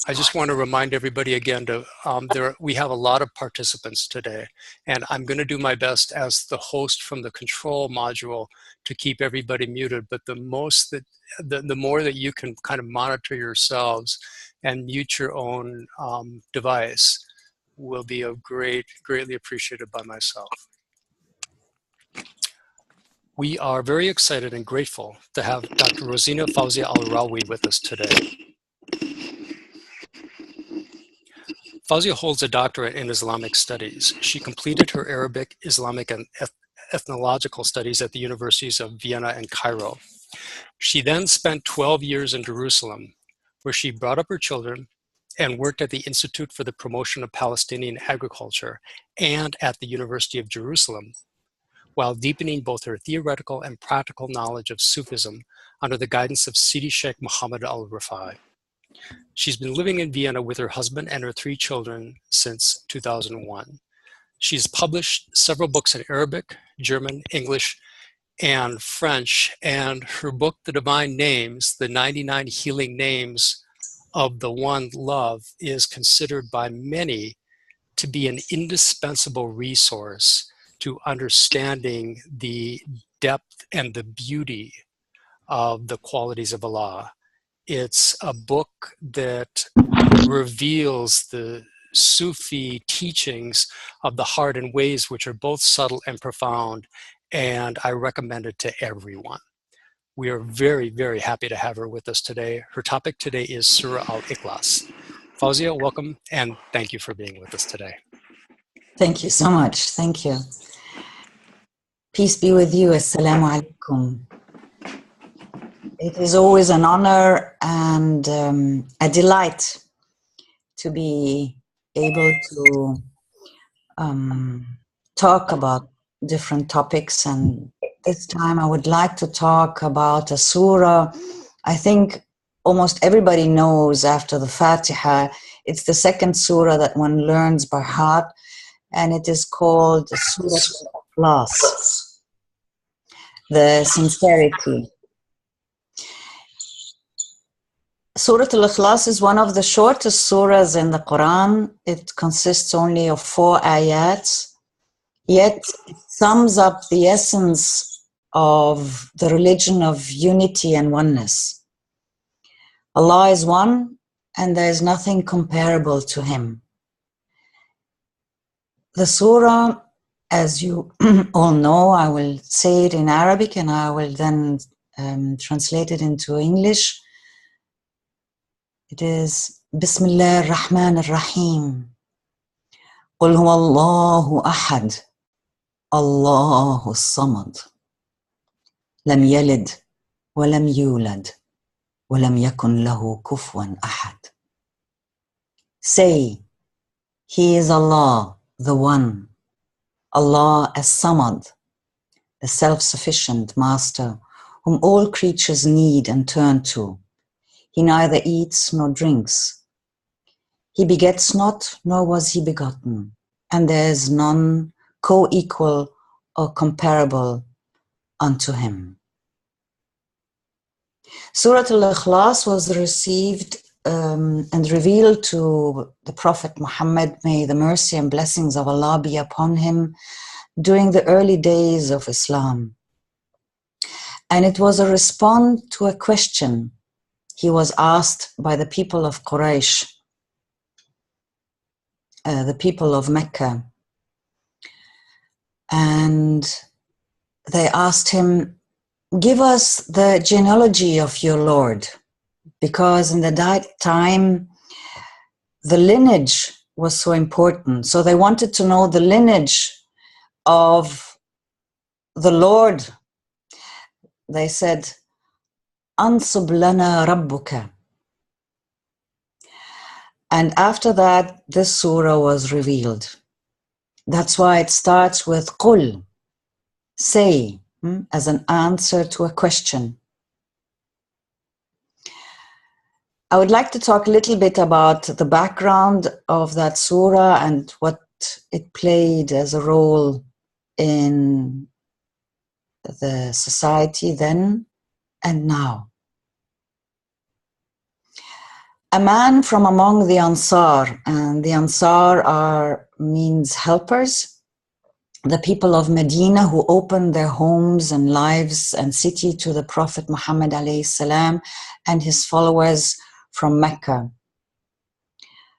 I just want to remind everybody again to we have a lot of participants today, and I'm going to do my best as the host from the control module to keep everybody muted. But the more that you can kind of monitor yourselves and mute your own device will be greatly appreciated by myself. We are very excited and grateful to have Dr. Rosina Fawzia al-Rawi with us today. Fawzia holds a doctorate in Islamic Studies. She completed her Arabic, Islamic, and ethnological studies at the universities of Vienna and Cairo. She then spent 12 years in Jerusalem, where she brought up her children and worked at the Institute for the Promotion of Palestinian Agriculture and at the University of Jerusalem, while deepening both her theoretical and practical knowledge of Sufism under the guidance of Sidi Shaykh Muhammad Al-Rifai. She's been living in Vienna with her husband and her 3 children since 2001. She's published several books in Arabic, German, English, and French, and her book, The Divine Names, the 99 Healing Names of the One Love, is considered by many to be an indispensable resource to understanding the depth and the beauty of the qualities of Allah. It's a book that reveals the Sufi teachings of the heart in ways which are both subtle and profound, and I recommend it to everyone. We are very, very happy to have her with us today. Her topic today is Surah al Ikhlas. Fawzia, welcome, and thank you for being with us today. Thank you so much. Thank you. Peace be with you. Assalamu alaikum. It is always an honor and a delight to be able to talk about different topics. And this time I would like to talk about a surah. I think almost everybody knows after the Fatiha. It's the second surah that one learns by heart, and it is called Surah al Ikhlas, the sincerity. Surah al Ikhlas is one of the shortest surahs in the Quran. It consists only of 4 ayats, yet it sums up the essence of the religion of unity and oneness. Allah is one, and there is nothing comparable to Him. The surah, as you all know, I will say it in Arabic and I will then translate it into English. It is Bismillah ar-Rahman ar-Rahim. Qul huwa Allahu ahad, Allahu samad. Lam yalid, wa lam yulad, wa lam yakun lahu kufuwan ahad. Say, He is Allah, the One, Allah as-Samad, the self-sufficient Master, whom all creatures need and turn to. He neither eats nor drinks. He begets not, nor was He begotten, and there is none co-equal or comparable unto Him. Surah al Ikhlas was received and revealed to the Prophet Muhammad, may the mercy and blessings of Allah be upon him, during the early days of Islam. And it was a response to a question he was asked by the people of Quraysh, the people of Mecca. And they asked him, give us the genealogy of your Lord. Because in that time, the lineage was so important. So they wanted to know the lineage of the Lord. They said, Ansub lana rabbuka. And after that, this surah was revealed. That's why it starts with Qul, say, as an answer to a question. I would like to talk a little bit about the background of that surah and what it played as a role in the society then and now. a man from among the Ansar, and the Ansar means helpers, the people of Medina who opened their homes and lives and city to the Prophet Muhammad alayhi salam and his followers from Mecca.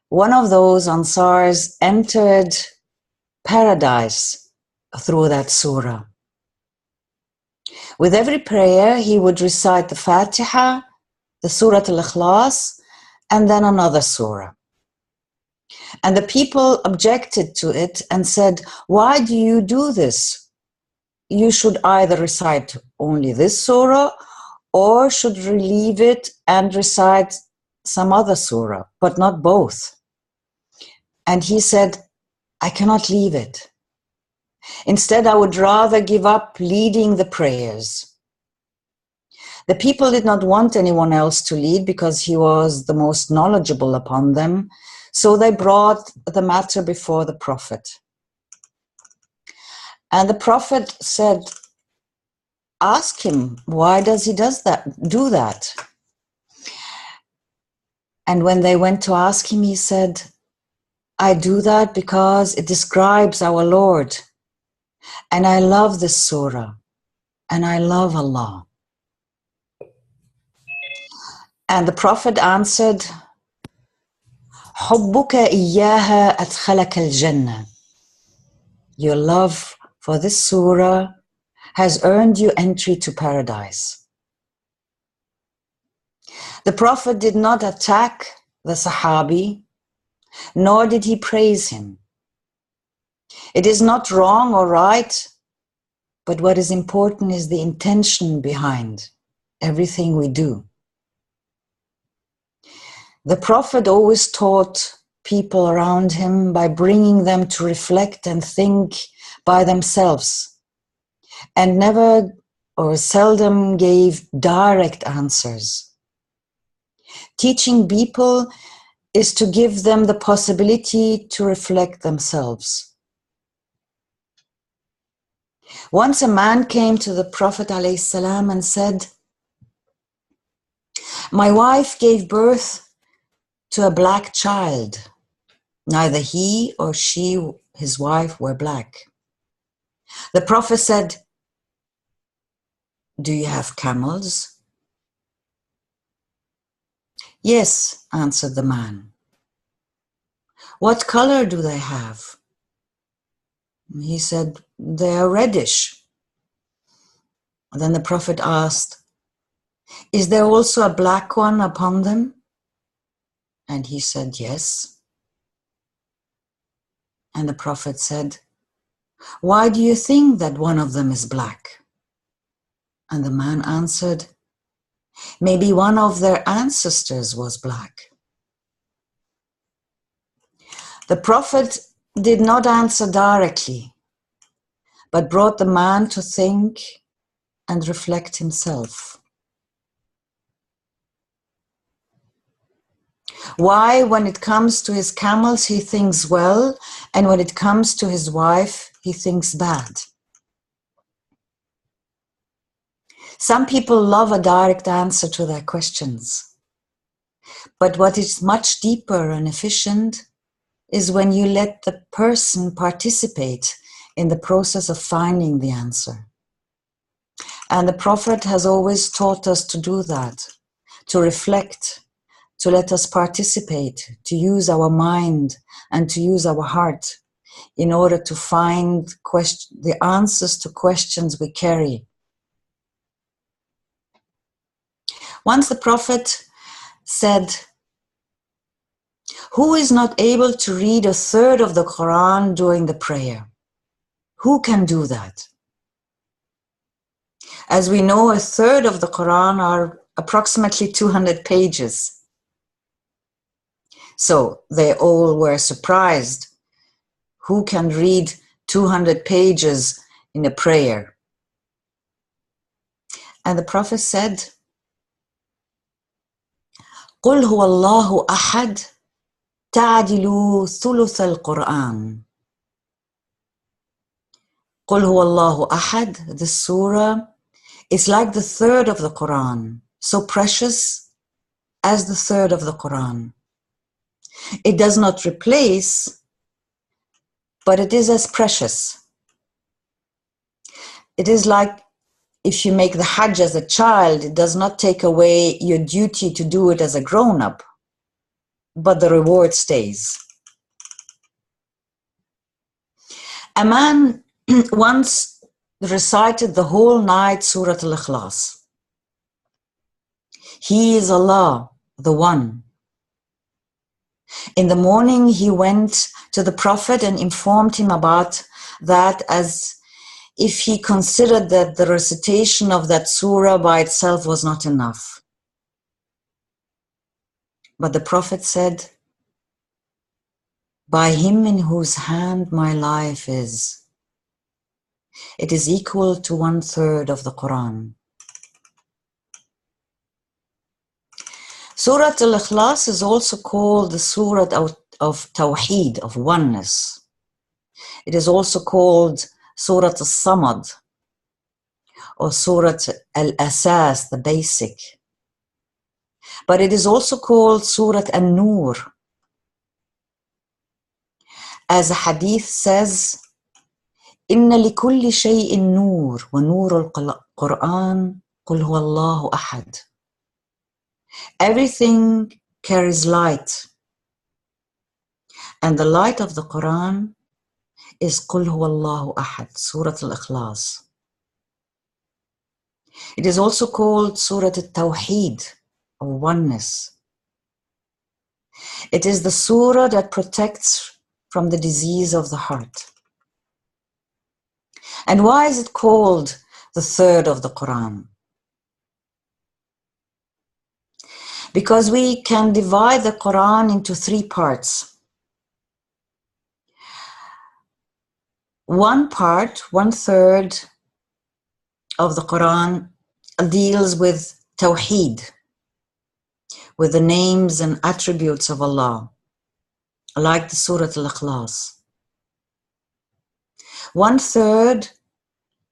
One of those Ansars entered paradise through that surah. With every prayer, he would recite the Fatiha, the Surah al Ikhlas, and then another surah. And the people objected to it and said, why do you do this? You should either recite only this surah or should relieve it and recite some other surah, but not both. And he said, I cannot leave it. Instead, I would rather give up leading the prayers. The people did not want anyone else to lead because he was the most knowledgeable upon them. So they brought the matter before the Prophet. And the Prophet said, ask him, why does he do that? And when they went to ask him, he said, I do that because it describes our Lord. And I love this surah. And I love Allah. And the Prophet answered, حُبُّكَ إِيَّاهَا أَدْخَلَكَ الْجَنَّةِ. Your love for this surah has earned you entry to paradise. The Prophet did not attack the Sahabi, nor did he praise him. It is not wrong or right, but what is important is the intention behind everything we do. The Prophet always taught people around him by bringing them to reflect and think by themselves, and never or seldom gave direct answers. Teaching people is to give them the possibility to reflect themselves. Once a man came to the Prophet ﷺ and said, my wife gave birth to a black child. Neither he or she, his wife, were black. The Prophet said, do you have camels? Yes, answered the man. What color do they have? He said, they are reddish. Then the Prophet asked, is there also a black one upon them? And he said, yes. And the Prophet said, why do you think that one of them is black? And the man answered, maybe one of their ancestors was black. The Prophet did not answer directly, but brought the man to think and reflect himself. Why, when it comes to his camels, he thinks well, and when it comes to his wife, he thinks bad? Some people love a direct answer to their questions. But what is much deeper and efficient is when you let the person participate in the process of finding the answer. And the Prophet has always taught us to do that, to reflect, to let us participate, to use our mind and to use our heart in order to find the answers to questions we carry. Once the Prophet said, who is not able to read a third of the Quran during the prayer? Who can do that? As we know, a third of the Quran are approximately 200 pages. So they all were surprised. Who can read 200 pages in a prayer? And the Prophet said, قُلْ هُوَ اللَّهُ أَحَدٌ تَعْدِلُ ثُلُثَ الْقُرْآنِ. قُلْ هُوَ اللَّهُ أَحَدٌ, this surah is like the third of the Quran, so precious as the third of the Quran. It does not replace, but it is as precious. It is like if you make the Hajj as a child, it does not take away your duty to do it as a grown-up, but the reward stays. A man once recited the whole night Surah al Ikhlas. He is Allah, the One. In the morning, he went to the Prophet and informed him about that, as if he considered that the recitation of that surah by itself was not enough. But the Prophet said, "By him in whose hand my life is, it is equal to 1/3 of the Quran." Surah al Ikhlas is also called the Surah of Tawheed, of oneness. It is also called Surah al-Samad, or Surah al-Asas, the basic. But it is also called Surah al-Nur. As a hadith says, إِنَّ لِكُلِّ شَيْءٍ نُور وَنُورُ الْقُرْآنِ قُلْ هُوَ اللَّهُ أَحَدٌ. Everything carries light, and the light of the Quran is قُلْ هُوَ اللَّهُ أَحَدٌ, Surah al-Ikhlas. It is also called Surah al-Tawheed, or oneness. It is the surah that protects from the disease of the heart. And why is it called the third of the Quran? Because we can divide the Quran into 3 parts. One part, 1/3 of the Quran, deals with Tawheed, with the names and attributes of Allah, like the Surah al Ikhlas. 1/3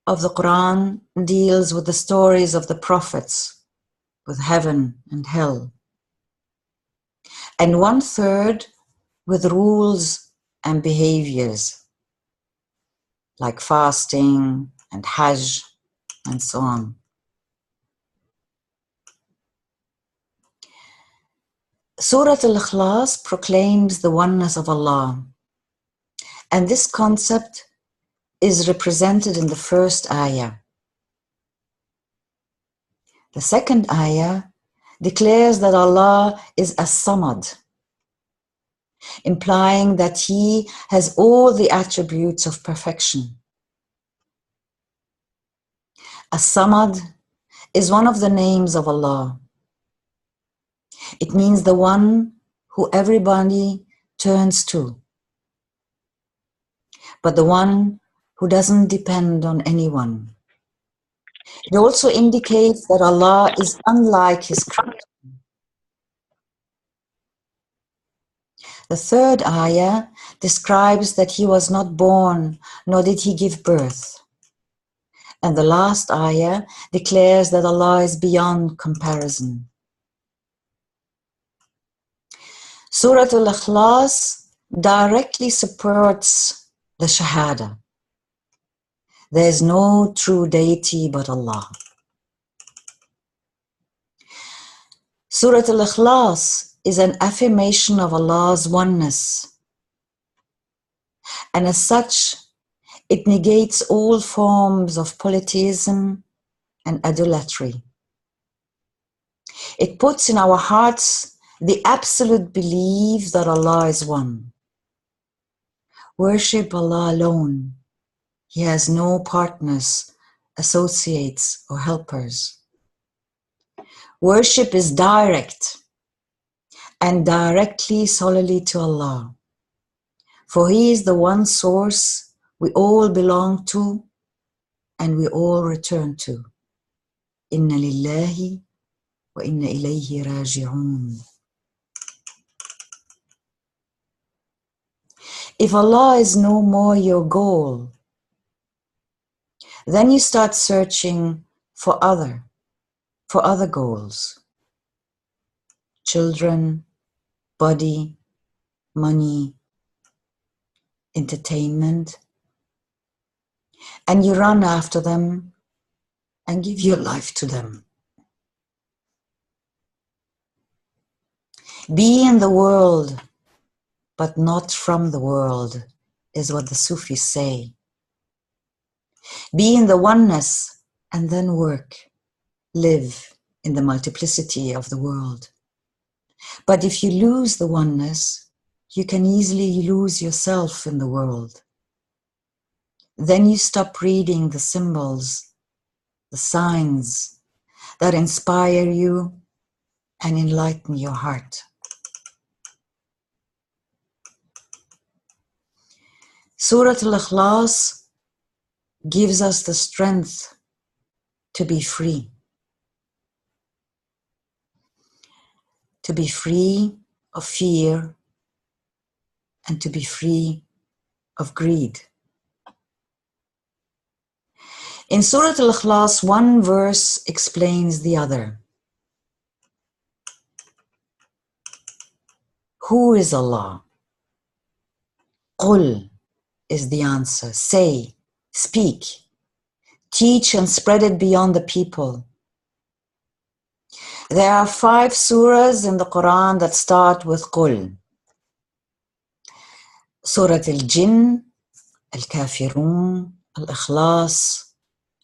of the Quran deals with the stories of the prophets, with heaven and hell. And 1/3 with rules and behaviors, like fasting and Hajj and so on. Surah al Ikhlas proclaims the oneness of Allah, and this concept is represented in the first ayah. The second ayah declares that Allah is as-Samad, implying that He has all the attributes of perfection. As-Samad is one of the names of Allah. It means the one who everybody turns to, but the one who doesn't depend on anyone. It also indicates that Allah is unlike His creation. The third ayah describes that He was not born, nor did He give birth. And the last ayah declares that Allah is beyond comparison. Surah al Ikhlas directly supports the Shahada. There is no true deity but Allah. Surah al Ikhlas is an affirmation of Allah's oneness, and as such, it negates all forms of polytheism and idolatry. It puts in our hearts the absolute belief that Allah is one. Worship Allah alone. He has no partners, associates, or helpers. Worship is direct, and directly solely to Allah. For He is the one source we all belong to and we all return to. Inna lillahi wa inna ilayhi raji'un. If Allah is no more your goal, then you start searching for other goals. children, body, money, entertainment, and you run after them and give your life to them. Be in the world, but not from the world, is what the Sufis say. Be in the oneness and then work, live in the multiplicity of the world. But if you lose the oneness, you can easily lose yourself in the world. Then you stop reading the symbols, the signs that inspire you and enlighten your heart. Surah al Ikhlas gives us the strength to be free. To be free of fear and to be free of greed. In Surah al Ikhlas, one verse explains the other. Who is Allah? Qul is the answer. Say, speak, teach and spread it beyond the people. There are 5 surahs in the Quran that start with Qul. Surah al-Jinn, al-Kafirun, al-Ikhlas,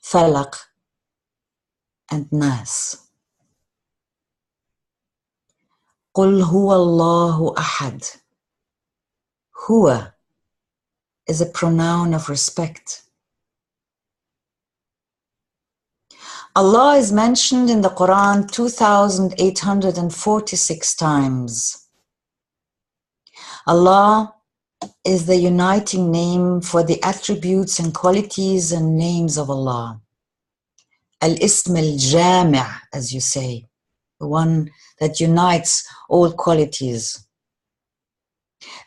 Falaq, and Nas. Qul huwa Allahu ahad. Huwa is a pronoun of respect. Allah is mentioned in the Quran 2,846 times. Allah is the uniting name for the attributes and qualities and names of Allah. Al-Ism al-Jami', as you say, the one that unites all qualities.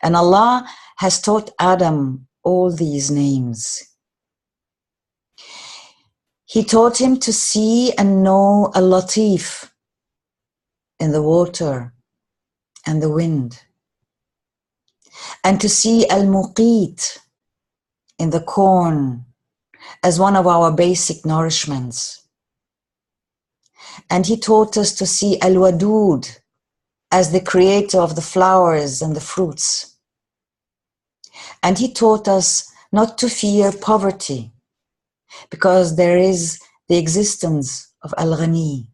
And Allah has taught Adam all these names. He taught him to see and know al-Latif in the water and the wind, and to see al-Muqit in the corn as one of our basic nourishments. And he taught us to see al-Wadud as the creator of the flowers and the fruits. And he taught us not to fear poverty, because there is the existence of Al-Ghani.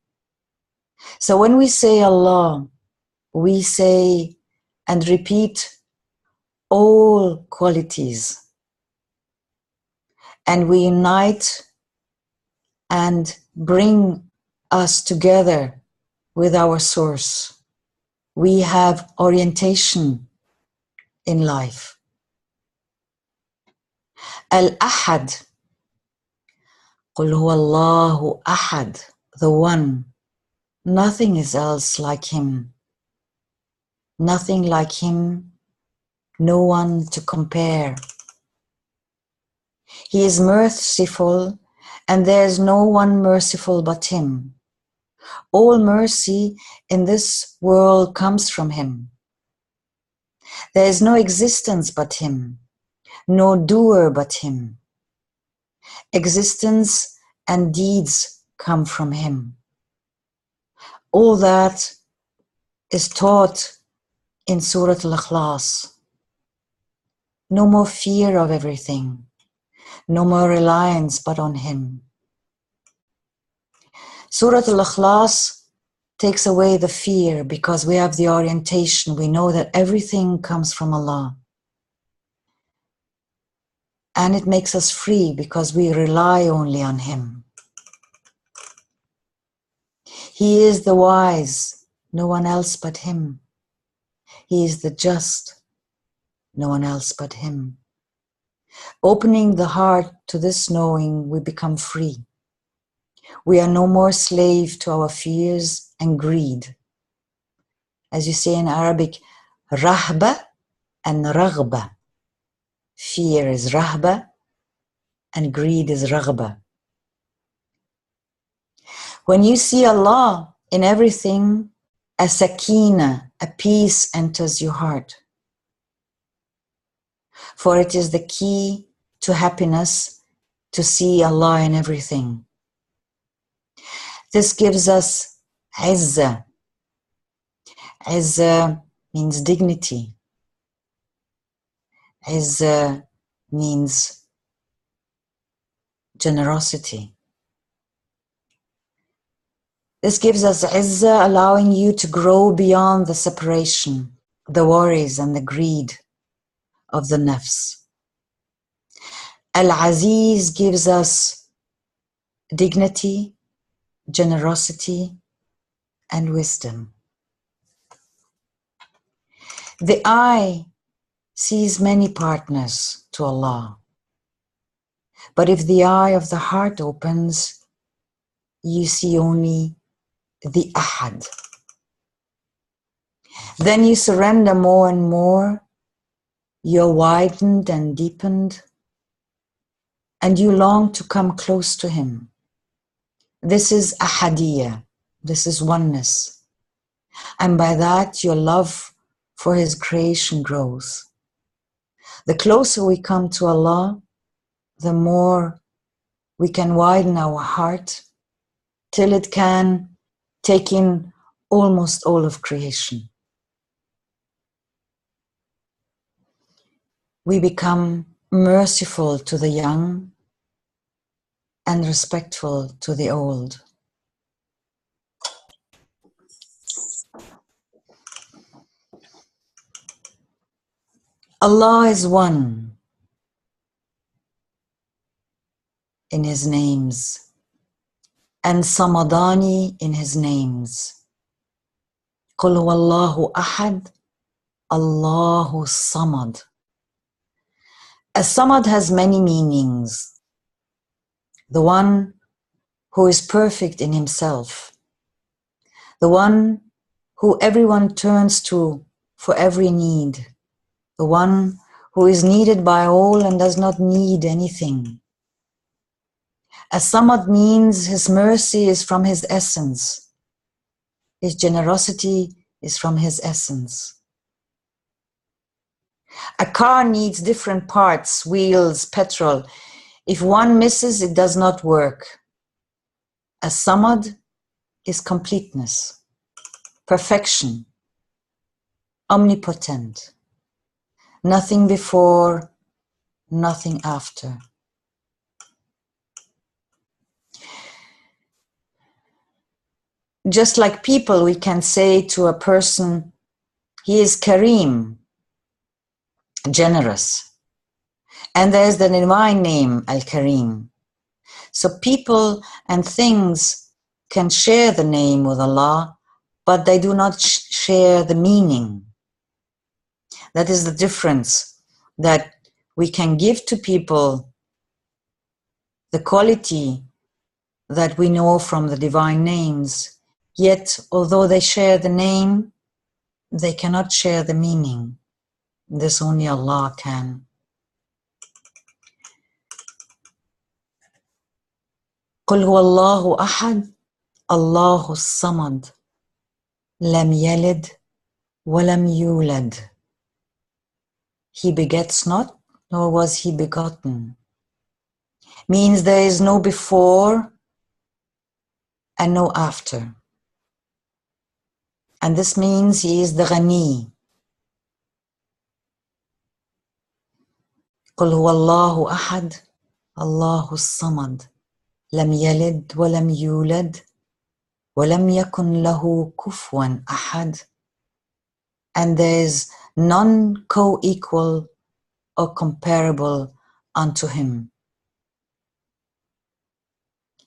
So when we say Allah, we say and repeat all qualities, and we unite and bring us together with our source. We have orientation in life. Al-Ahad, Qul huwa Allahu ahad, the one. Nothing is else like him. Nothing like him, no one to compare. He is merciful, and there is no one merciful but him. All mercy in this world comes from him. There is no existence but him, no doer but him. Existence and deeds come from him. All that is taught in Surah al Ikhlas. No more fear of everything, no more reliance but on him. Surah al Ikhlas takes away the fear because we have the orientation. We know that everything comes from Allah. And it makes us free because we rely only on him. He is the wise, no one else but him. He is the just, no one else but him. Opening the heart to this knowing, we become free. We are no more slave to our fears and greed. As you say in Arabic, rahba and raghba. Fear is rahba and greed is raghba. When you see Allah in everything, a sakina, a peace enters your heart. For it is the key to happiness to see Allah in everything. This gives us izzah. Izzah means dignity. Izzah means generosity. This gives us izzah, allowing you to grow beyond the separation, the worries and the greed of the nafs. Al-Aziz gives us dignity, generosity, and wisdom. The eye sees many partners to Allah, but if the eye of the heart opens, you see only the Ahad. Then you surrender more and more, you're widened and deepened, and you long to come close to Him. This is Ahadiyya, this is oneness. And by that, your love for His creation grows. The closer we come to Allah, the more we can widen our heart till it can take in almost all of creation. We become merciful to the young and respectful to the old. Allah is one in His names and Samadani in His names. Qul huwallahu ahad, Allahu samad. As-Samad has many meanings. The one who is perfect in himself. The one who everyone turns to for every need. The one who is needed by all and does not need anything. As-Samad means His mercy is from His essence. His generosity is from His essence. A car needs different parts, wheels, petrol. If one misses, it does not work. As-Samad is completeness, perfection, omnipotent. Nothing before, nothing after. Just like people, we can say to a person, he is Kareem, generous. And there's the divine name, Al-Kareem. So people and things can share the name with Allah, but they do not share the meaning. That is the difference, that we can give to people the quality that we know from the divine names, yet although they share the name, they cannot share the meaning. This only Allah can. قل هو الله أحد الله الصمد لم يلد ولم يولد. He begets not, nor was he begotten. Means there is no before and no after. And this means he is the Ghani. قل هو الله أحد الله الصمد لم يلد ولم يولد ولم يكن له كفوا أحد. And there is none co-equal or comparable unto him.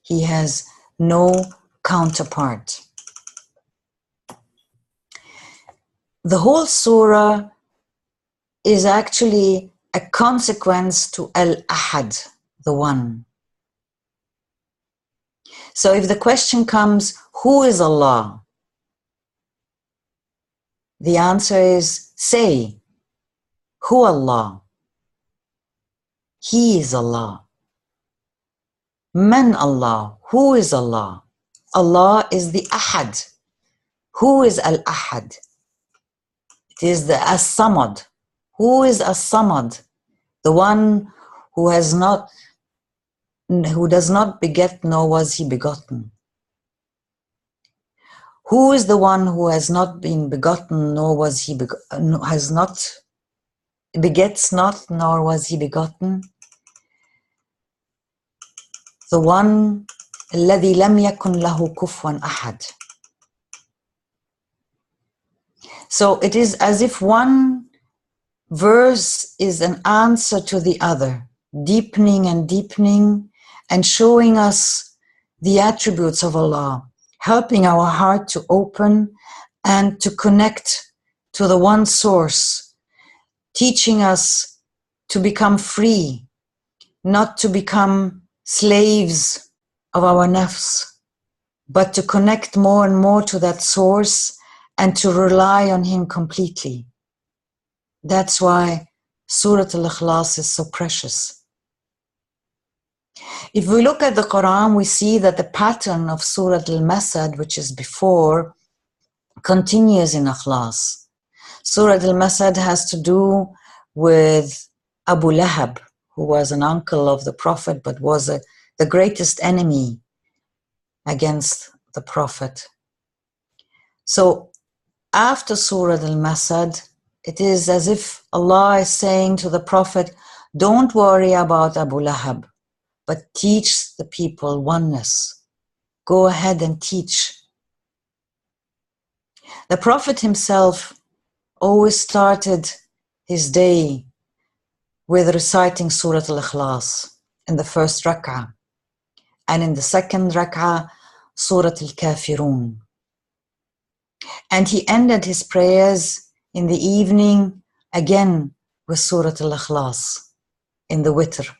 He has no counterpart. The whole surah is actually a consequence to Al-Ahad, the one. So if the question comes, who is Allah? The answer is, say, who Allah? He is Allah. Man Allah? Who is Allah? Allah is the Ahad, Who is Al-Ahad? It is the As-Samad. Who is As-Samad? The one who does not beget, nor was he begotten. Who is the one who has not been begotten, nor was he begets not, nor was he begotten? The one الذي لم يكن له كفوا أحد. So it is as if one verse is an answer to the other, deepening and deepening, and showing us the attributes of Allah, helping our heart to open and to connect to the one source, teaching us to become free, not to become slaves of our nafs, but to connect more and more to that source and to rely on him completely. That's why Surah al Ikhlas is so precious. If we look at the Quran, we see that the pattern of Surah al-Masad, which is before, continues in Ikhlas. Surah al-Masad has to do with Abu Lahab, who was an uncle of the Prophet, but was the greatest enemy against the Prophet. So after Surah al-Masad, it is as if Allah is saying to the Prophet, don't worry about Abu Lahab, but teach the people oneness. Go ahead and teach. The Prophet himself always started his day with reciting Surah al Ikhlas in the first rak'ah, and in the second rak'ah, Surah al-Kafirun. And he ended his prayers in the evening again with Surah al Ikhlas in the witr.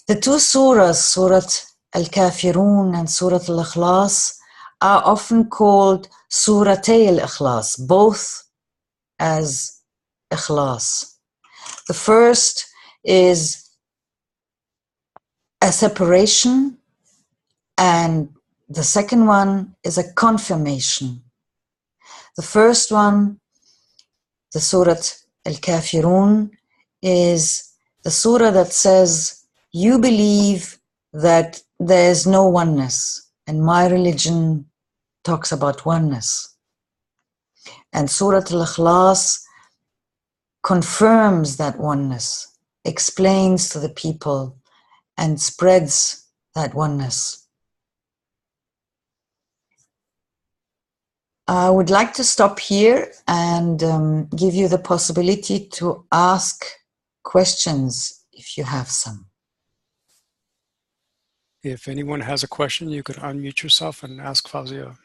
The two surahs, Surah al-Kafirun and Surah al Ikhlas, are often called Suratay al-Ikhlas, both as Ikhlas. The first is a separation, and the second one is a confirmation. The first one, the Surah al-Kafirun, is the surah that says, you believe that there is no oneness, and my religion talks about oneness. And Surah al-Ikhlas confirms that oneness, explains to the people, and spreads that oneness. I would like to stop here and give you the possibility to ask questions if you have some. If anyone has a question, you could unmute yourself and ask Fawzia.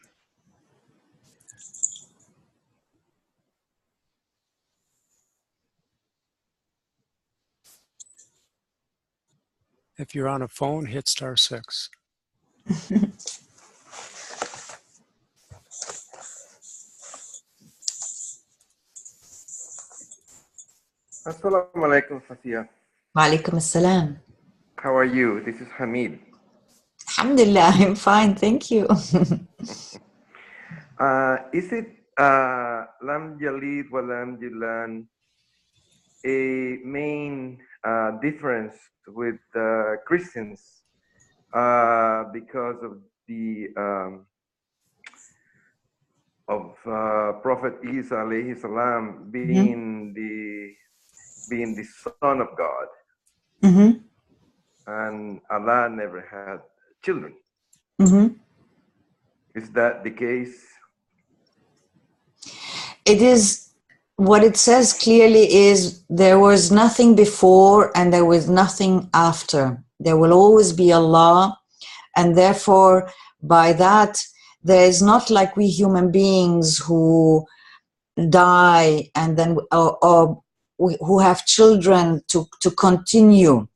If you're on a phone, hit *6. Assalamu alaikum, Fawzia. Wa alaikum assalam. How are you? This is Hamid. Alhamdulillah, I'm fine, thank you. Is it Lam Yalid wa Lam Yulan a main difference with Christians because of the Prophet Isa alayhi salam being the son of God, and Allah never had children? Is that the case? It is, what it says clearly is there was nothing before and there was nothing after. There will always be Allah, and therefore by that there is not like we human beings who die and then or who have children to continue.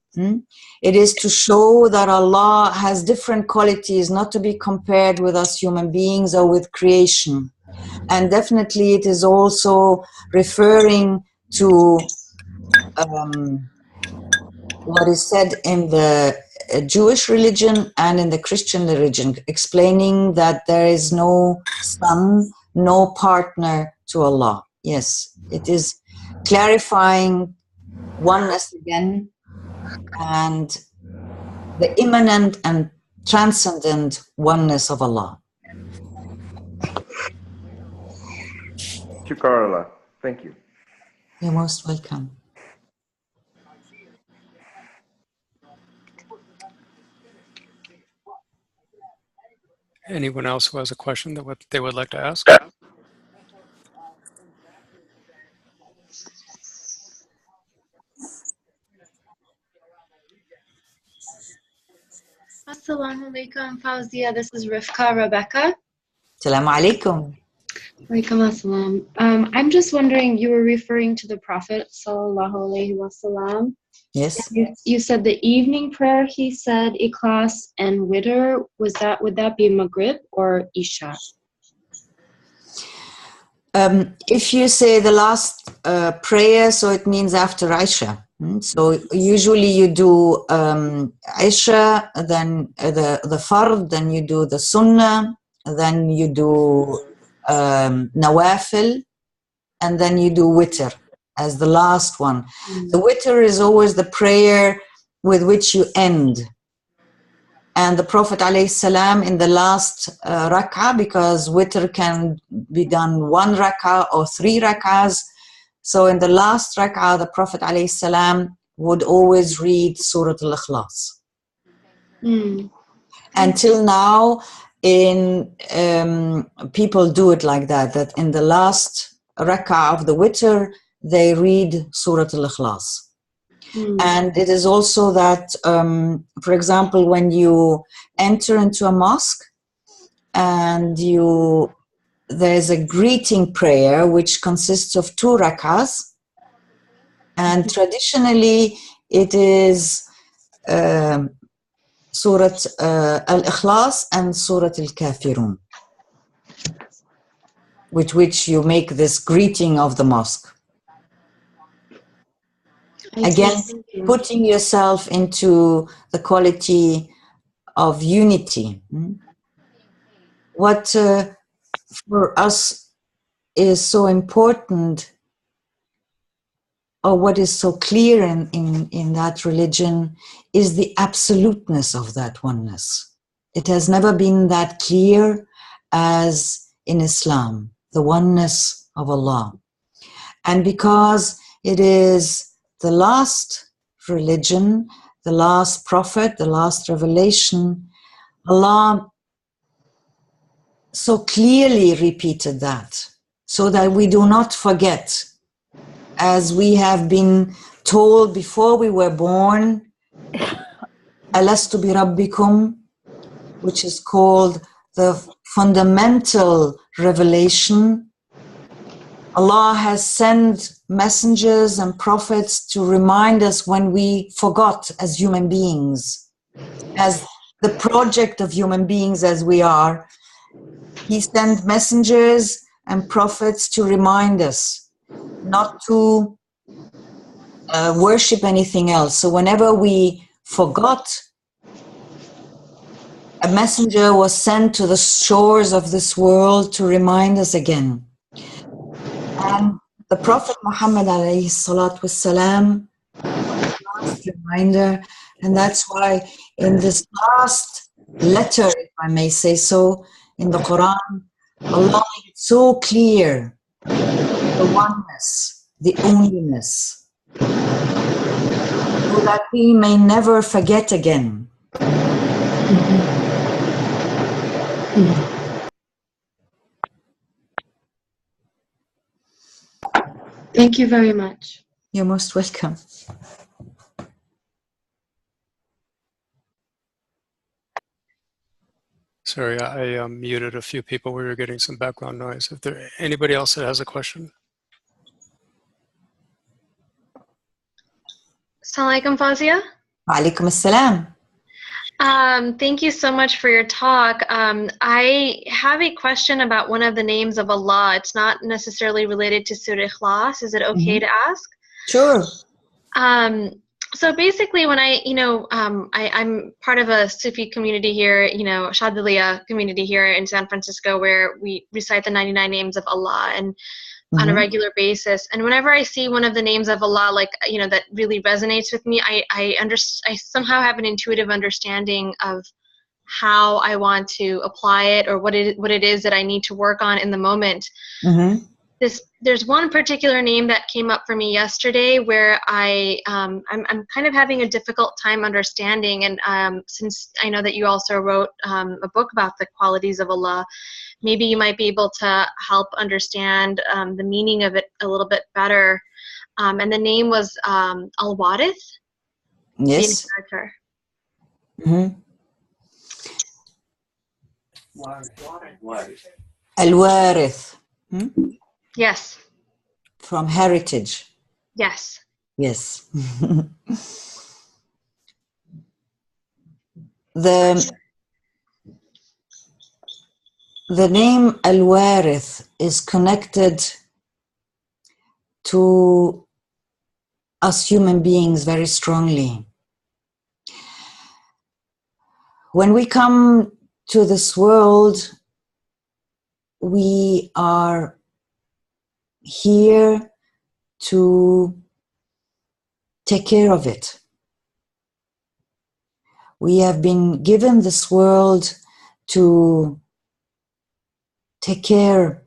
It is to show that Allah has different qualities, not to be compared with us human beings or with creation. And definitely it is also referring to what is said in the Jewish religion and in the Christian religion, explaining that there is no son, no partner to Allah. Yes, it is clarifying oneness again and the immanent and transcendent oneness of Allah. Thank you, Carla. Thank you. You're most welcome. Anyone else who has a question that they would like to ask? Assalamu alaikum, Fawzia. This is Rebecca. Assalamu alaikum. Alaikum assalam. I'm just wondering, you were referring to the Prophet sallallahu alaihi wasallam. Yes. You said the evening prayer, he said Ikhlas and Witr. Would that be Maghrib or Isha? If you say the last prayer, so it means after Isha. So usually you do Isha, then the Fard, then you do the Sunnah, then you do Nawafil, and then you do Witr as the last one. The Witr is always the prayer with which you end. And the Prophet ﷺ in the last rak'ah, because Witr can be done 1 rak'ah or 3 rak'ahs. So in the last rak'ah, the Prophet ﷺ would always read Surah al Ikhlas. Until now, people do it like that, that in the last rak'ah of the Witr, they read Surah al Ikhlas. And it is also that, for example, when you enter into a mosque and there's a greeting prayer which consists of 2 rak'ahs, and traditionally it is Surah al Ikhlas and Surah al Kafirun, with which you make this greeting of the mosque. Again, putting yourself into the quality of unity. What for us is so important, or what is so clear in that religion, is the absoluteness of that oneness. It has never been that clear as in Islam, the oneness of Allah. And because it is the last religion, the last prophet, the last revelation, Allah so clearly repeated that, so that we do not forget, as we have been told before we were born, Alastu bi Rabbikum, which is called the fundamental revelation. Allah has sent messengers and prophets to remind us when we forgot as human beings, as the project of human beings as we are. He sent messengers and prophets to remind us not to worship anything else. So whenever we forgot, a messenger was sent to the shores of this world to remind us again. And the Prophet Muhammad ﷺ, last reminder, and that's why in this last letter, if I may say so, in the Quran, Allah made it so clear, the oneness, the onlyness, so that we may never forget again. Thank you very much. You're most welcome. Sorry, I muted a few people. We were getting some background noise. If there anybody else that has a question? Assalamu alaikum, Fawzia. Alaikum assalam. Thank you so much for your talk. I have a question about one of the names of Allah. It's not necessarily related to Surah Ikhlas. Is it okay to ask? Sure. So basically, when I'm part of a Sufi community here, Shadiliya community here in San Francisco, where we recite the 99 names of Allah and on a regular basis. And whenever I see one of the names of Allah, that really resonates with me, I somehow have an intuitive understanding of how I want to apply it, or what it is that I need to work on in the moment. There's one particular name that came up for me yesterday where I'm kind of having a difficult time understanding, and since I know that you also wrote a book about the qualities of Allah, maybe you might be able to help understand the meaning of it a little bit better. And the name was Al-Warith, Yes. the inheritor. Al-Warith. Yes. From heritage. Yes. Yes. The name Al-Warith is connected to us human beings very strongly. When we come to this world, we are here to take care of it. We have been given this world to take care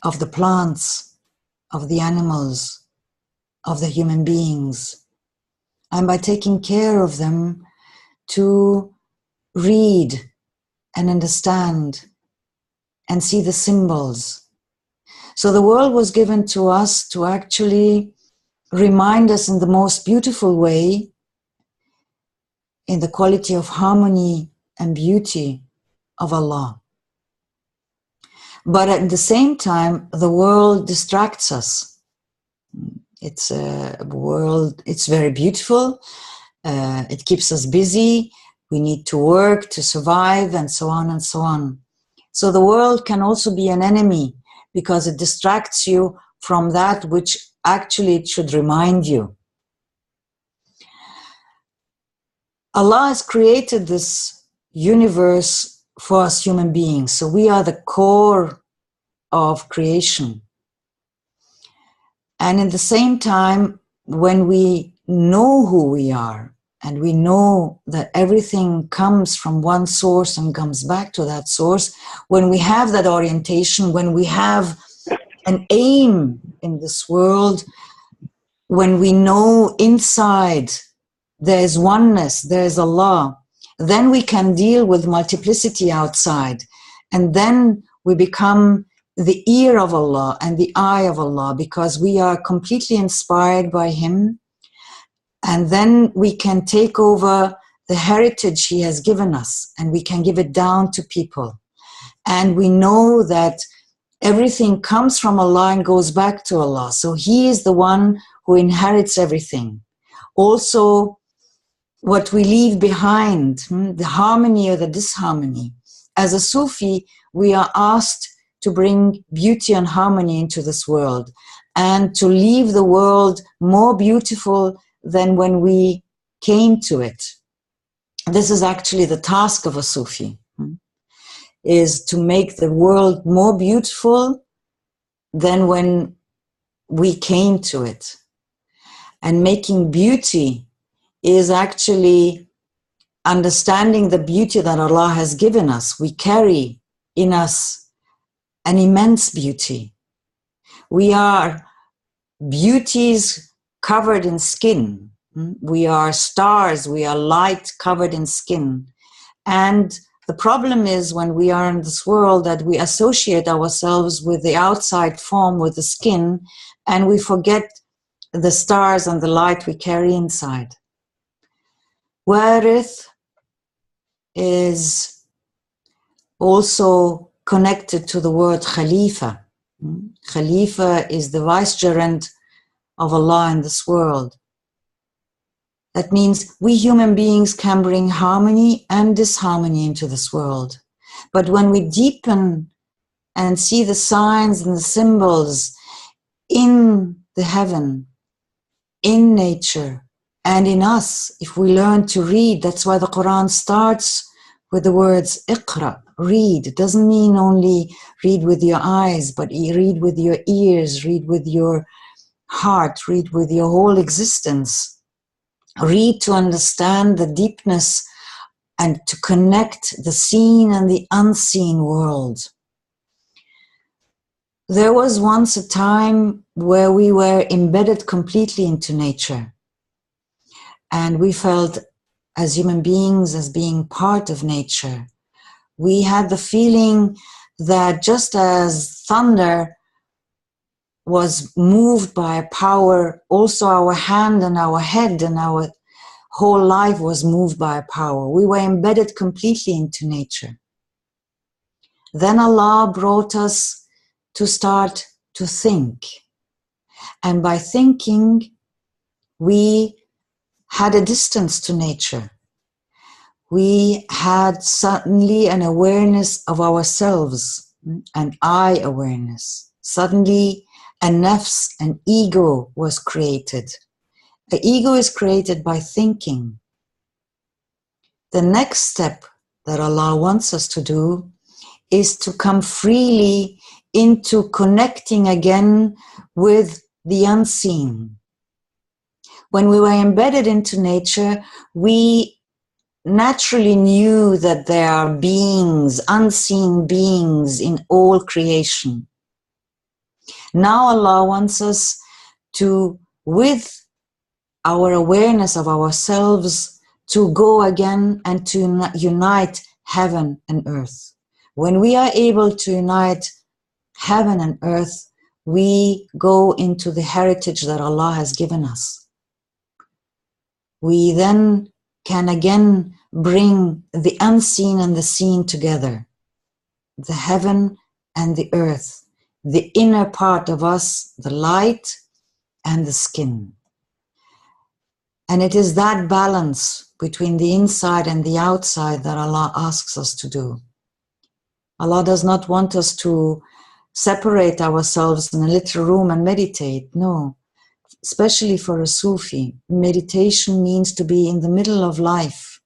of the plants, of the animals, of the human beings, and by taking care of them, to read and understand and see the symbols. So the world was given to us to actually remind us in the most beautiful way, in the quality of harmony and beauty of Allah. But at the same time, the world distracts us. It's a world, it's very beautiful, it keeps us busy, we need to work to survive, and so on and so on. So the world can also be an enemy, because it distracts you from that which actually it should remind you. Allah has created this universe for us human beings, so we are the core of creation. And at the same time, when we know who we are, and we know that everything comes from one source and comes back to that source, when we have that orientation, when we have an aim in this world, when we know inside there is oneness, there is Allah, then we can deal with multiplicity outside. And then we become the ear of Allah and the eye of Allah, because we are completely inspired by Him. And then we can take over the heritage He has given us, and we can give it down to people. And we know that everything comes from Allah and goes back to Allah. So He is the one who inherits everything. Also, what we leave behind, the harmony or the disharmony. As a Sufi, we are asked to bring beauty and harmony into this world, and to leave the world more beautiful than when we came to it. This is actually the task of a Sufi, is to make the world more beautiful than when we came to it. And making beauty is actually understanding the beauty that Allah has given us. We carry in us an immense beauty. We are beauties covered in skin. We are stars, we are light covered in skin. And the problem is, when we are in this world, that we associate ourselves with the outside form, with the skin, and we forget the stars and the light we carry inside. Warith is also connected to the word Khalifa. Khalifa is the vicegerent of Allah in this world. That means we human beings can bring harmony and disharmony into this world. But when we deepen and see the signs and the symbols in the heaven, in nature, And in us, if we learn to read, that's why the Quran starts with the words Iqra, read. It doesn't mean only read with your eyes, but read with your ears, read with your heart, read with your whole existence. Read to understand the deepness and to connect the seen and the unseen world. There was once a time where we were embedded completely into nature. And we felt as human beings as being part of nature. We had the feeling that just as thunder was moved by a power, also our hand and our head and our whole life was moved by a power. We were embedded completely into nature. Then Allah brought us to start to think. And by thinking, we had a distance to nature. We had suddenly an awareness of ourselves, an I awareness. Suddenly, a nafs, an ego was created. The ego is created by thinking. The next step that Allah wants us to do is to come freely into connecting again with the unseen. When we were embedded into nature, we naturally knew that there are beings, unseen beings in all creation. Now Allah wants us to, with our awareness of ourselves, to go again and to unite heaven and earth. When we are able to unite heaven and earth, we go into the heritage that Allah has given us. We then can again bring the unseen and the seen together, the heaven and the earth, the inner part of us, the light and the skin. And it is that balance between the inside and the outside that Allah asks us to do. Allah does not want us to separate ourselves in a little room and meditate. No. Especially for a Sufi, meditation means to be in the middle of life.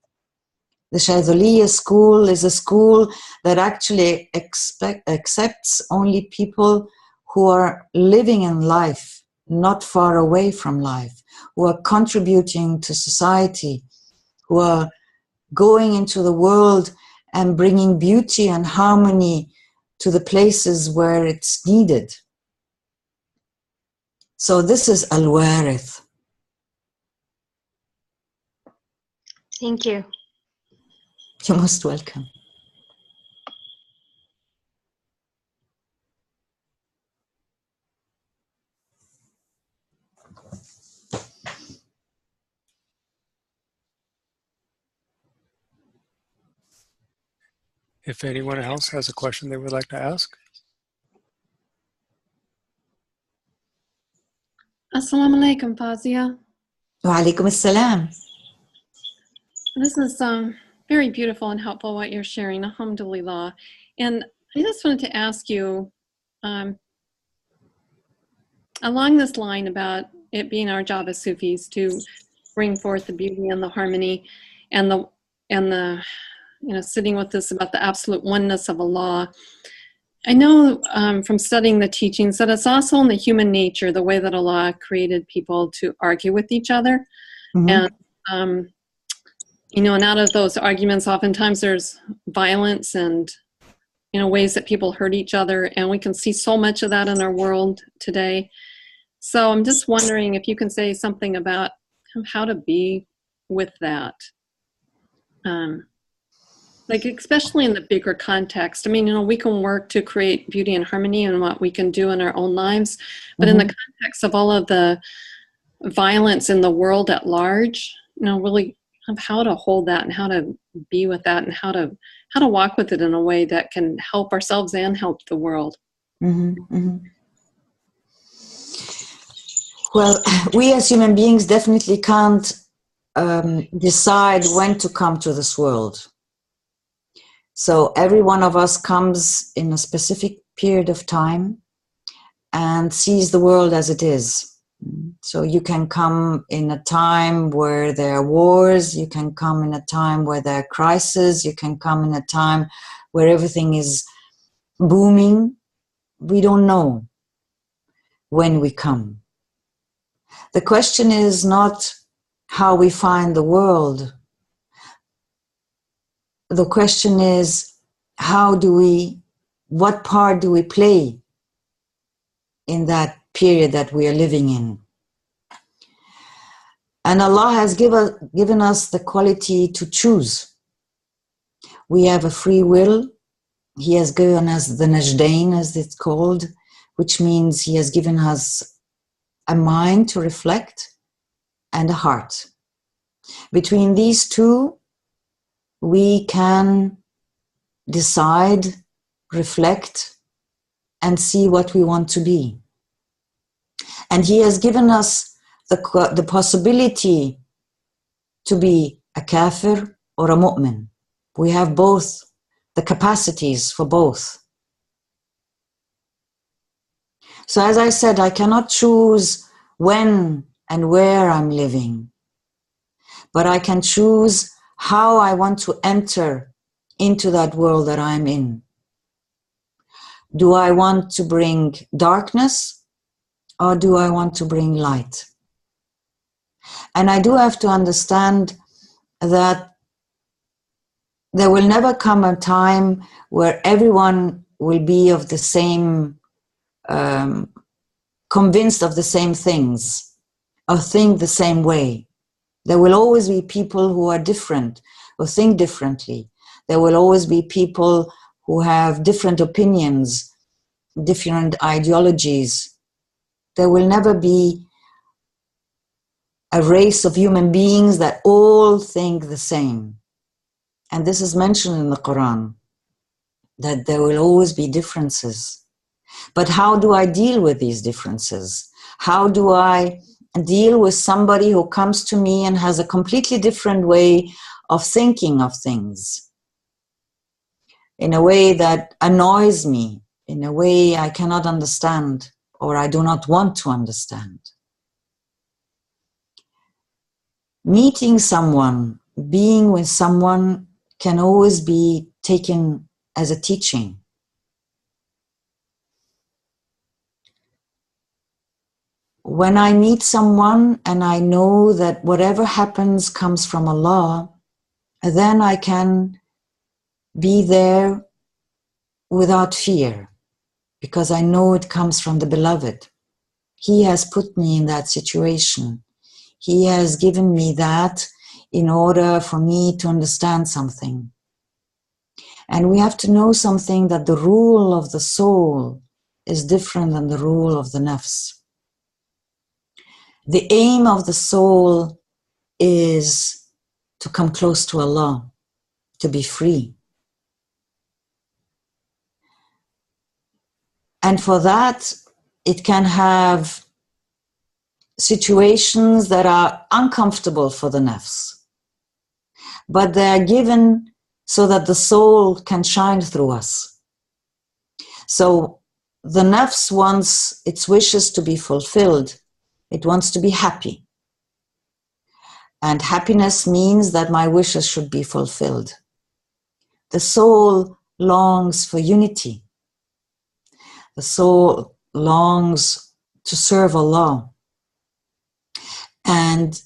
The Shadhiliya school is a school that actually accepts only people who are living in life, not far away from life, who are contributing to society, who are going into the world and bringing beauty and harmony to the places where it's needed. So this is al-Warith. Thank you. You're most welcome. If anyone else has a question they would like to ask. Assalamu alaikum, Fawzia. Wa alaikum assalam. This is very beautiful and helpful what you're sharing, alhamdulillah. And I just wanted to ask you, along this line about it being our job as Sufis to bring forth the beauty and the harmony and the sitting with this about the absolute oneness of Allah. I know from studying the teachings that it's also in the human nature, the way that Allah created people to argue with each other. Mm-hmm. And, and out of those arguments, oftentimes there's violence and, ways that people hurt each other. And we can see so much of that in our world today. So I'm just wondering if you can say something about how to be with that. Especially in the bigger context. I mean, we can work to create beauty and harmony in what we can do in our own lives, but in the context of all of the violence in the world at large, really how to hold that and how to be with that and how to walk with it in a way that can help ourselves and help the world. Well, we as human beings definitely can't decide when to come to this world. So every one of us comes in a specific period of time and sees the world as it is. So you can come in a time where there are wars, you can come in a time where there are crises, you can come in a time where everything is booming. We don't know when we come. The question is not how we find the world. The question is, what part do we play in that period that we are living in? And Allah has given us the quality to choose. We have a free will. He has given us the Najdain, as it's called, which means He has given us a mind to reflect and a heart. Between these two, we can decide, reflect, and see what we want to be. And He has given us the possibility to be a kafir or a mu'min. We have both, the capacities for both. So as I said, I cannot choose when and where I'm living, but I can choose how I want to enter into that world that I'm in. Do I want to bring darkness or do I want to bring light? And I do have to understand that there will never come a time where everyone will be of the same, convinced of the same things, or think the same way. There will always be people who are different, who think differently. There will always be people who have different opinions, different ideologies. There will never be a race of human beings that all think the same. And this is mentioned in the Quran, that there will always be differences. But how do I deal with these differences? How do I deal with somebody who comes to me and has a completely different way of thinking of things, in a way that annoys me, in a way I cannot understand or I do not want to understand? Meeting someone, being with someone can always be taken as a teaching. When I meet someone and I know that whatever happens comes from Allah, then I can be there without fear, because I know it comes from the Beloved. He has put me in that situation. He has given me that in order for me to understand something. And we have to know something, that the rule of the soul is different than the rule of the nafs. The aim of the soul is to come close to Allah, to be free. And for that, it can have situations that are uncomfortable for the nafs, but they are given so that the soul can shine through us. So the nafs wants its wishes to be fulfilled. It wants to be happy. And happiness means that my wishes should be fulfilled. The soul longs for unity. The soul longs to serve Allah. And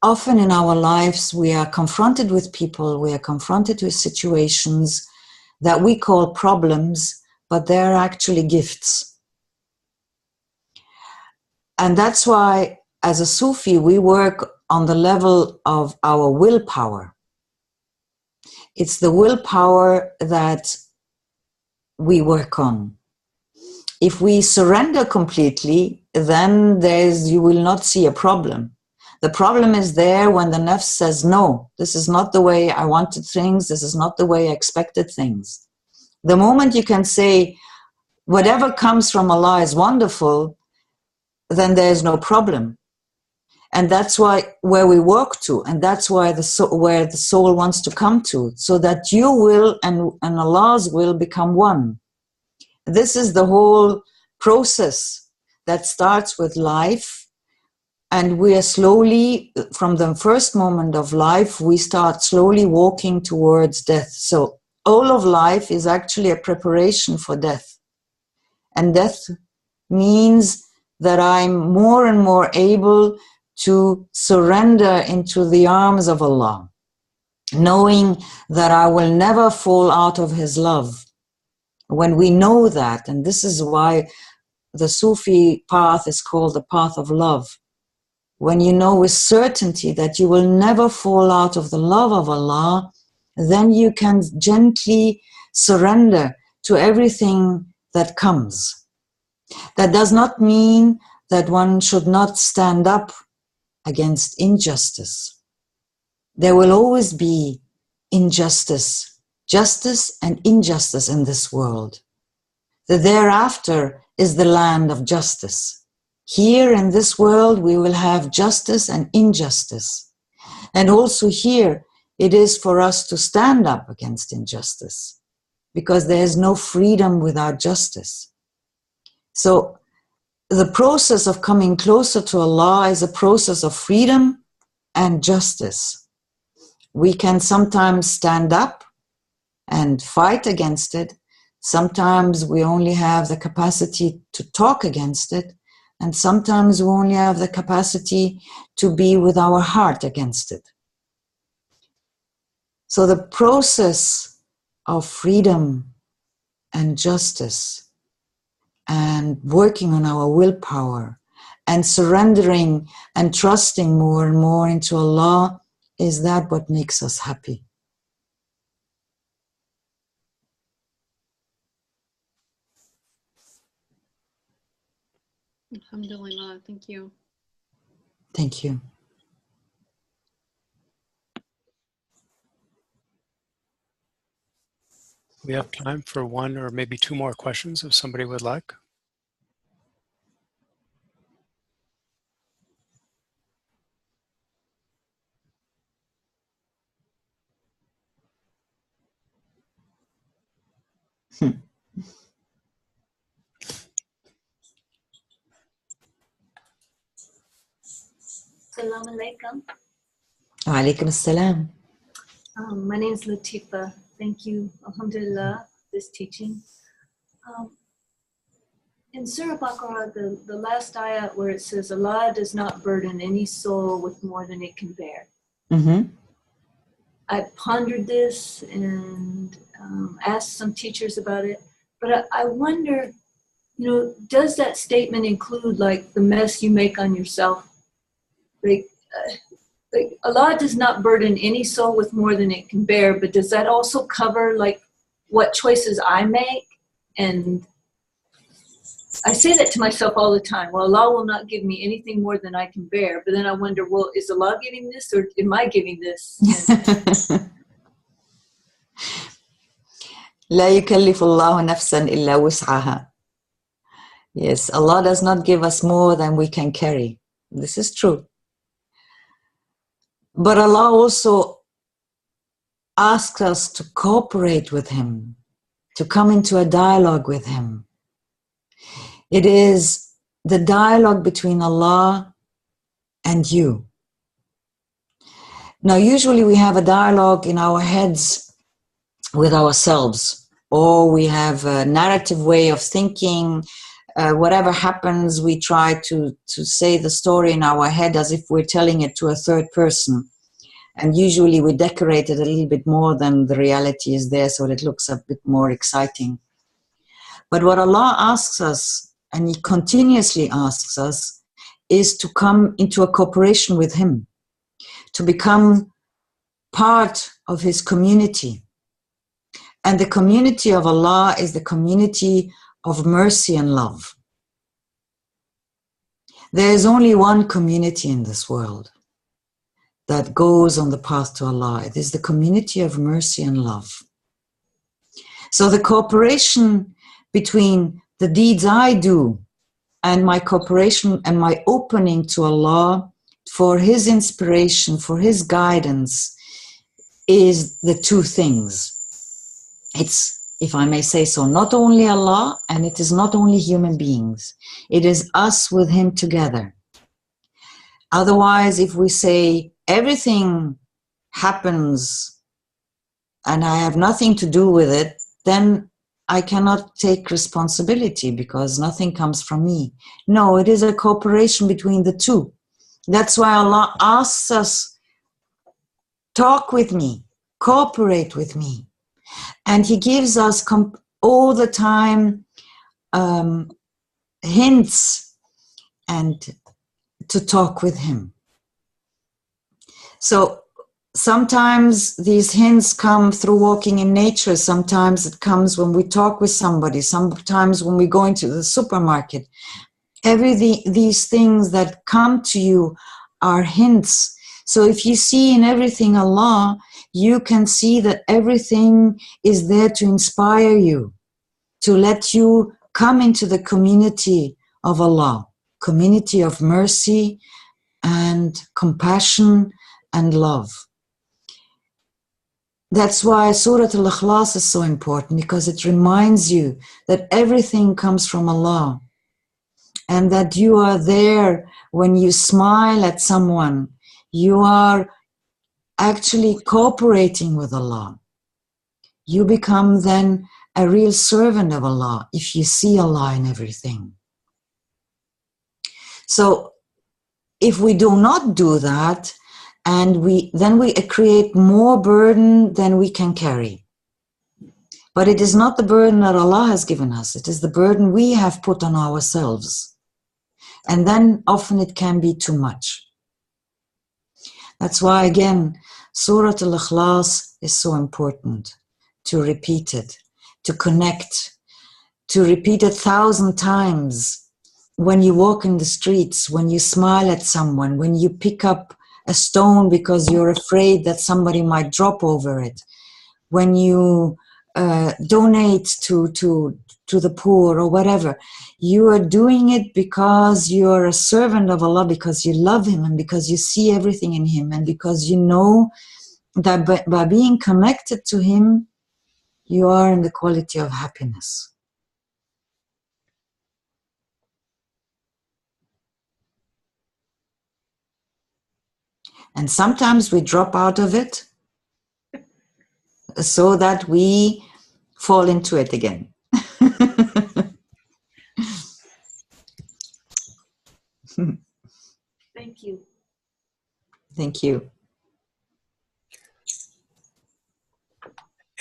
often in our lives, we are confronted with people, we are confronted with situations that we call problems, but they're actually gifts. And that's why, as a Sufi, we work on the level of our willpower. It's the willpower that we work on. If we surrender completely, then you will not see a problem. The problem is there when the nafs says, no, this is not the way I wanted things, this is not the way I expected things. The moment you can say, whatever comes from Allah is wonderful, then there's no problem. And that's where we work to, and that's why where the soul wants to come to, so that your will and Allah's will become one. This is the whole process that starts with life, And we are slowly, from the first moment of life, we start slowly walking towards death. So all of life is actually a preparation for death. And death means that I'm more and more able to surrender into the arms of Allah, knowing that I will never fall out of His love. When we know that, and this is why the Sufi path is called the path of love, when you know with certainty that you will never fall out of the love of Allah, then you can gently surrender to everything that comes. That does not mean that one should not stand up against injustice. There will always be injustice, justice and injustice in this world. The thereafter is the land of justice. Here in this world, we will have justice and injustice. And also here, it is for us to stand up against injustice, because there is no freedom without justice. So the process of coming closer to Allah is a process of freedom and justice. We can sometimes stand up and fight against it. Sometimes we only have the capacity to talk against it. And sometimes we only have the capacity to be with our heart against it. So the process of freedom and justice and working on our willpower and surrendering and trusting more and more into Allah, is that what makes us happy. Alhamdulillah, thank you. Thank you. We have time for one or maybe two more questions if somebody would like. Assalamu alaikum. Wa alaikum assalam. My name is Latifa. Thank you, alhamdulillah, for this teaching. In Surah Baqarah, the last ayah where it says, Allah does not burden any soul with more than it can bear. Mm-hmm. I pondered this and asked some teachers about it, but I wonder, does that statement include like the mess you make on yourself? Like Allah does not burden any soul with more than it can bear, but does that also cover like what choices I make? And I say that to myself all the time. Well, Allah will not give me anything more than I can bear. But then I wonder, well, is Allah giving this or am I giving this? لا يكلف الله نفسا إلا وسعها. Yes, Allah does not give us more than we can carry. This is true. But Allah also asks us to cooperate with Him, to come into a dialogue with Him. It is the dialogue between Allah and you. Now, usually we have a dialogue in our heads with ourselves, or we have a narrative way of thinking. Whatever happens, we try to say the story in our head as if we're telling it to a third person. And usually we decorate it a little bit more than the reality is there, so it looks a bit more exciting. But what Allah asks us, and He continuously asks us, is to come into a cooperation with Him, to become part of His community. And the community of Allah is the community of mercy and love. There is only one community in this world that goes on the path to Allah. It is the community of mercy and love. So the cooperation between the deeds I do and my cooperation and my opening to Allah for His inspiration, for His guidance, is the two things. It's, if I may say so, not only Allah, and it is not only human beings. It is us with Him together. Otherwise, if we say everything happens and I have nothing to do with it, then I cannot take responsibility because nothing comes from me. No, it is a cooperation between the two. That's why Allah asks us, talk with me, cooperate with me. And He gives us all the time hints and to talk with Him. So sometimes these hints come through walking in nature. Sometimes it comes when we talk with somebody. Sometimes when we go into the supermarket. These things that come to you are hints. So if you see in everything Allah, you can see that everything is there to inspire you, to let you come into the community of Allah, community of mercy and compassion and love. That's why Surah al Ikhlas is so important, because it reminds you that everything comes from Allah and that you are there when you smile at someone. You are actually cooperating with Allah. You become then a real servant of Allah if you see Allah in everything. So if we do not do that, and then we create more burden than we can carry. But it is not the burden that Allah has given us. It is the burden we have put on ourselves. And then often it can be too much. That's why, again, Surah al Ikhlas is so important, to repeat it, to connect, to repeat 1,000 times when you walk in the streets, when you smile at someone, when you pick up a stone because you're afraid that somebody might drop over it, when you donate to the poor or whatever. You are doing it because you're a servant of Allah, because you love Him and because you see everything in Him, and because you know that by being connected to Him, you are in the quality of happiness. And sometimes we drop out of it so that we fall into it again. Thank you. Thank you.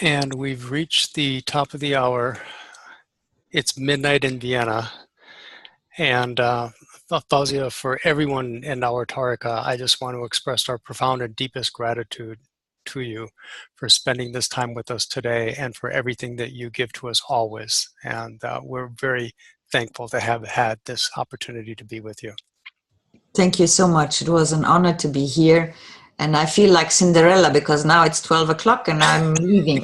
And we've reached the top of the hour. It's midnight in Vienna. And Fawzia, for everyone in our Tariqa, I just want to express our profound and deepest gratitude to you for spending this time with us today and for everything that you give to us always. And we're very thankful to have had this opportunity to be with you. Thank you so much. It was an honor to be here. And I feel like Cinderella because now it's 12 o'clock and I'm leaving.